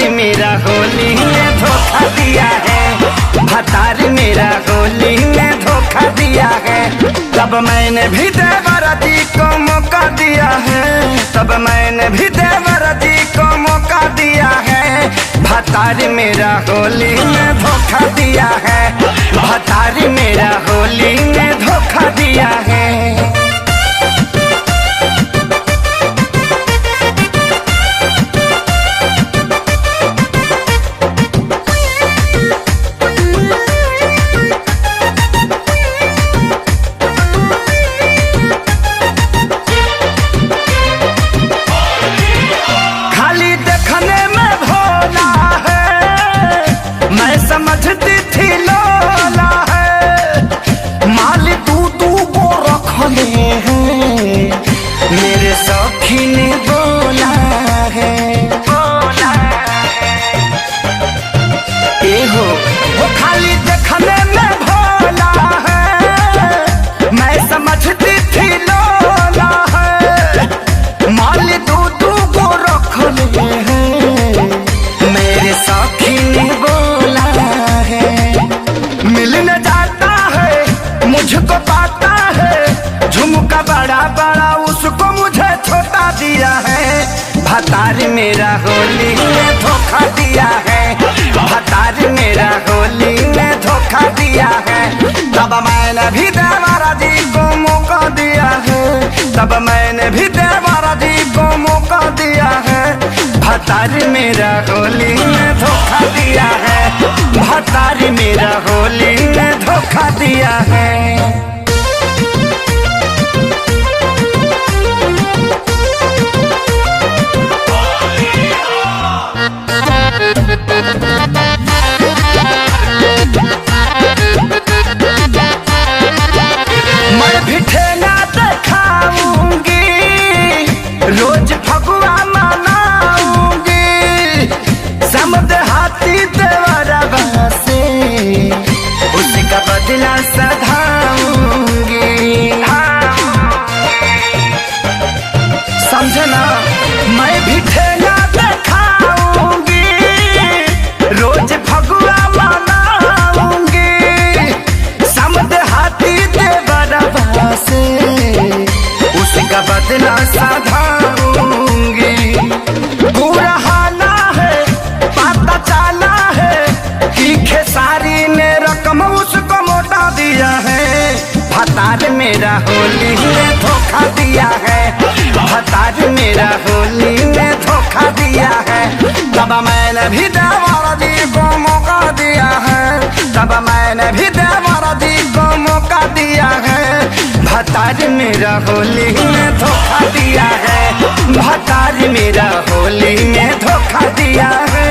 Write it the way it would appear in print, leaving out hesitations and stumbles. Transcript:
भतारी मेरा होली में धोखा दिया है, भतारी मेरा होली में धोखा दिया है। तब मैंने भी देवरा जी को मौका दिया है, तब मैंने भी देवरा जी को मौका दिया है। भतारी मेरा होली में धोखा दिया है, भतारी मेरा होली में धोखा दिया है। समझती थी लोला है, माल तू को रखले हैं, मेरे सखी ने बोला है, बोला ए हो वो खाली देखने में भोला है, मैं समझती थी लोला है, माल तू को रखले हैं, मेरे सखी ने बोला मिलने जाता है मुझको पाता है, झुमका बड़ा बड़ा उसको मुझे छोटा दिया है। भतारी मेरा होली में धोखा दिया है, भतारी मेरा होली में धोखा दिया है। तब मैंने भी देवरा जी को मौका दिया है, तब मैंने भी देवरा जी को मौका दिया है। भतारी मेरा होली में धोखा दिया है, भतारी मेरा होली में धोखा दिया है। मैं भी ठेला दिखाऊंगी, रोज फगुआ मनाऊंगी, समझ हाथी देवरा से उसका बदला सधाऊंगी। समझना मैं भी ठेला दिखाऊंगी, रोज फगुआ मनाऊंगी, समझ हाथी देवरा से उसका बदला सधाऊंगी। पूरा हाना है पता चला है कि खेसारी ने रकम उसको मोटा दिया है। भतारी मेरा होली में धोखा दिया है, भतारी मेरा होली में धोखा दिया है। तब मैंने भी देवरा जी को मौका दिया है, तब मैंने भी देवरा जी को मौका दिया है। भतारी मेरा होली में धोखा दिया है, भतारी मेरा होली में धोखा दिया है।